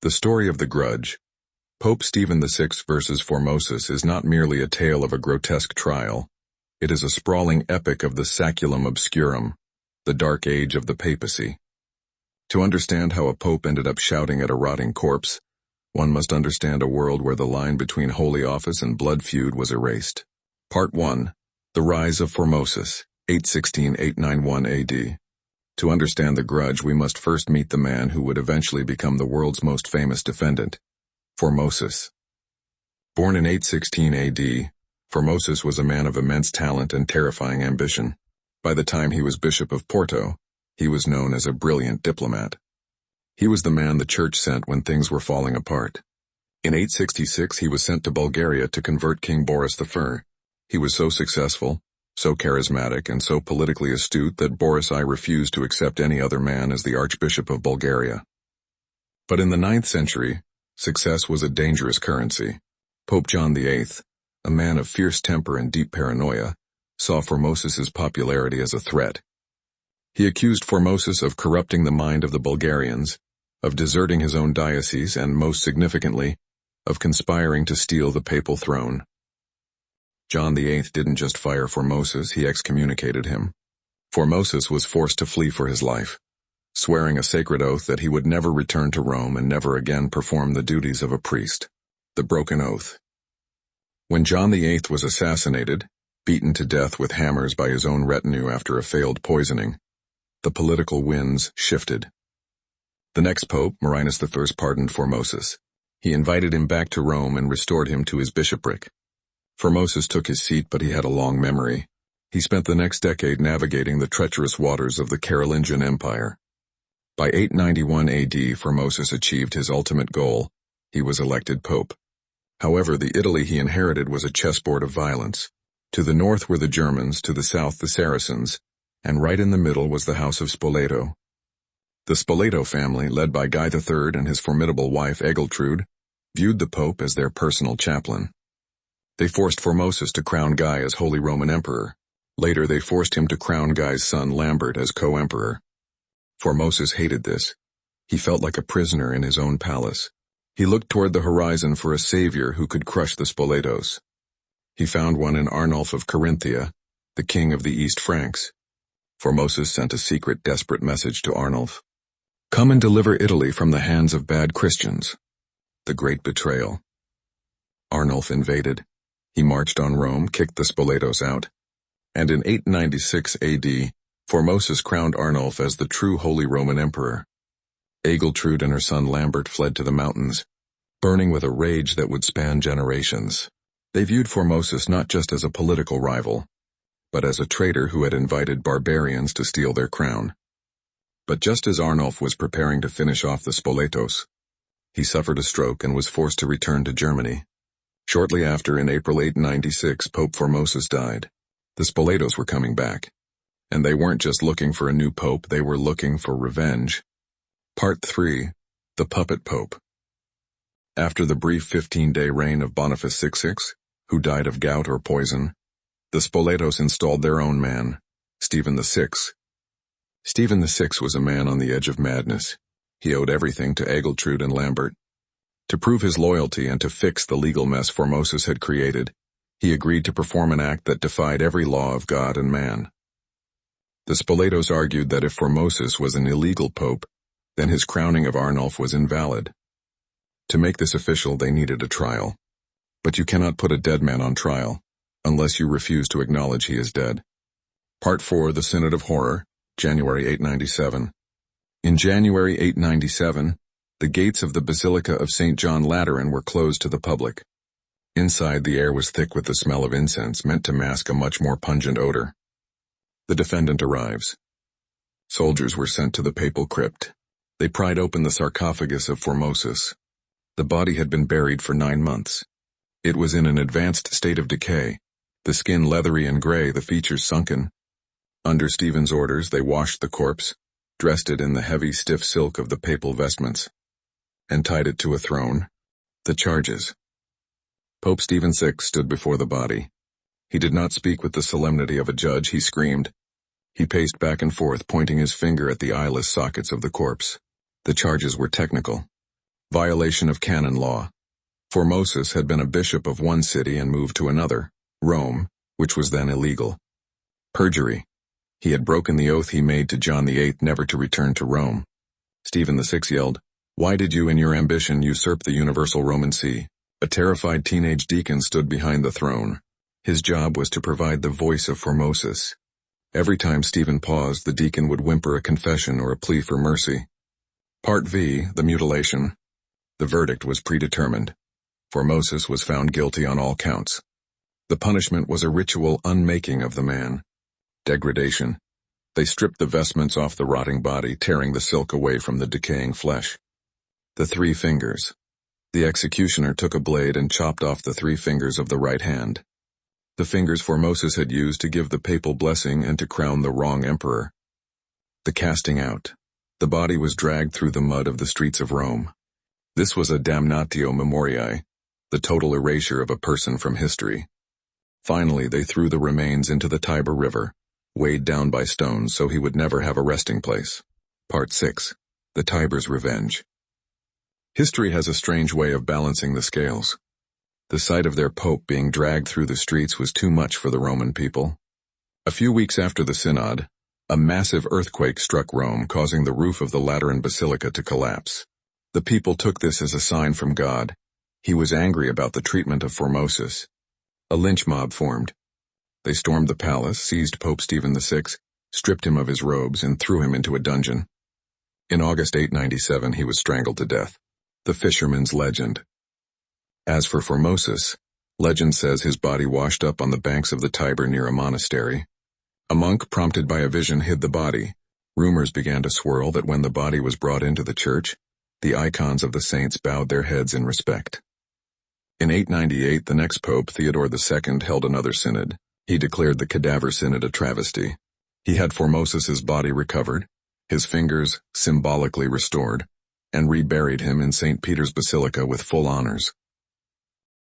The story of the Grudge, Pope Stephen VI versus Formosus, is not merely a tale of a grotesque trial. It is a sprawling epic of the Saculum Obscurum, the dark age of the papacy. To understand how a pope ended up shouting at a rotting corpse, one must understand a world where the line between holy office and blood feud was erased. Part 1. The Rise of Formosus, 816-891 AD. To understand the Grudge, we must first meet the man who would eventually become the world's most famous defendant, Formosus. Born in 816 AD, Formosus was a man of immense talent and terrifying ambition. By the time he was Bishop of Porto, he was known as a brilliant diplomat. He was the man the church sent when things were falling apart. In 866 he was sent to Bulgaria to convert King Boris I. He was so successful, so charismatic, and so politically astute that Boris I refused to accept any other man as the Archbishop of Bulgaria. But in the 9th century, success was a dangerous currency. Pope John VIII, a man of fierce temper and deep paranoia, saw Formosus's popularity as a threat. He accused Formosus of corrupting the mind of the Bulgarians, of deserting his own diocese, and, most significantly, of conspiring to steal the papal throne. John VIII didn't just fire Formosus, he excommunicated him. Formosus was forced to flee for his life, swearing a sacred oath that he would never return to Rome and never again perform the duties of a priest. The broken oath. When John VIII was assassinated, beaten to death with hammers by his own retinue after a failed poisoning, the political winds shifted. The next pope, Marinus I, pardoned Formosus. He invited him back to Rome and restored him to his bishopric. Formosus took his seat, but he had a long memory. He spent the next decade navigating the treacherous waters of the Carolingian Empire. By 891 AD, Formosus achieved his ultimate goal. He was elected pope. However, the Italy he inherited was a chessboard of violence. To the north were the Germans, to the south the Saracens, and right in the middle was the House of Spoleto. The Spoleto family, led by Guy III and his formidable wife Egiltrude, viewed the pope as their personal chaplain. They forced Formosus to crown Guy as Holy Roman Emperor. Later they forced him to crown Guy's son Lambert as co-emperor. Formosus hated this. He felt like a prisoner in his own palace. He looked toward the horizon for a savior who could crush the Spoletos. He found one in Arnulf of Carinthia, the king of the East Franks. Formosus sent a secret, desperate message to Arnulf. "Come and deliver Italy from the hands of bad Christians." The great betrayal. Arnulf invaded. He marched on Rome, kicked the Spoletos out, and in 896 AD, Formosus crowned Arnulf as the true Holy Roman Emperor. Egiltrude and her son Lambert fled to the mountains, burning with a rage that would span generations. They viewed Formosus not just as a political rival, but as a traitor who had invited barbarians to steal their crown. But just as Arnulf was preparing to finish off the Spoletos, he suffered a stroke and was forced to return to Germany. Shortly after, in April 896, Pope Formosus died. The Spoletos were coming back. And they weren't just looking for a new pope, they were looking for revenge. Part 3. The Puppet Pope. After the brief 15-day reign of Boniface VI, who died of gout or poison, the Spoletos installed their own man, Stephen VI. Stephen VI was a man on the edge of madness. He owed everything to Egiltrude and Lambert. To prove his loyalty and to fix the legal mess Formosus had created, he agreed to perform an act that defied every law of God and man. The Spoletos argued that if Formosus was an illegal pope, then his crowning of Arnulf was invalid. To make this official, they needed a trial. But you cannot put a dead man on trial, unless you refuse to acknowledge he is dead. Part 4. The Synod of Horror, January 897. In January 897, the gates of the Basilica of St. John Lateran were closed to the public. Inside, the air was thick with the smell of incense, meant to mask a much more pungent odor. The defendant arrives. Soldiers were sent to the papal crypt. They pried open the sarcophagus of Formosus. The body had been buried for 9 months. It was in an advanced state of decay, the skin leathery and gray, the features sunken. Under Stephen's orders, they washed the corpse, dressed it in the heavy, stiff silk of the papal vestments, and tied it to a throne. The charges. Pope Stephen VI stood before the body. He did not speak with the solemnity of a judge, he screamed. He paced back and forth, pointing his finger at the eyeless sockets of the corpse. The charges were technical. Violation of canon law. Formosus had been a bishop of one city and moved to another, Rome, which was then illegal. Perjury. He had broken the oath he made to John VIII never to return to Rome. Stephen VI yelled, "Why did you in your ambition usurp the universal Roman see?" A terrified teenage deacon stood behind the throne. His job was to provide the voice of Formosus. Every time Stephen paused, the deacon would whimper a confession or a plea for mercy. Part V, the mutilation. The verdict was predetermined. Formosus was found guilty on all counts. The punishment was a ritual unmaking of the man. Degradation. They stripped the vestments off the rotting body, tearing the silk away from the decaying flesh. The 3 fingers. The executioner took a blade and chopped off the 3 fingers of the right hand. The fingers Formosus had used to give the papal blessing and to crown the wrong emperor. The casting out. The body was dragged through the mud of the streets of Rome. This was a damnatio memoriae, the total erasure of a person from history. Finally, they threw the remains into the Tiber River, weighed down by stones so he would never have a resting place. Part 6. The Tiber's Revenge. History has a strange way of balancing the scales. The sight of their pope being dragged through the streets was too much for the Roman people. A few weeks after the synod, a massive earthquake struck Rome, causing the roof of the Lateran Basilica to collapse. The people took this as a sign from God. He was angry about the treatment of Formosus. A lynch mob formed. They stormed the palace, seized Pope Stephen VI, stripped him of his robes, and threw him into a dungeon. In August 897 he was strangled to death. The fisherman's legend. As for Formosus, legend says his body washed up on the banks of the Tiber near a monastery. A monk, prompted by a vision, hid the body. Rumors began to swirl that when the body was brought into the church, the icons of the saints bowed their heads in respect. In 898, the next pope, Theodore II, held another synod. He declared the cadaver synod a travesty. He had Formosus's body recovered, his fingers symbolically restored, and reburied him in St. Peter's Basilica with full honors.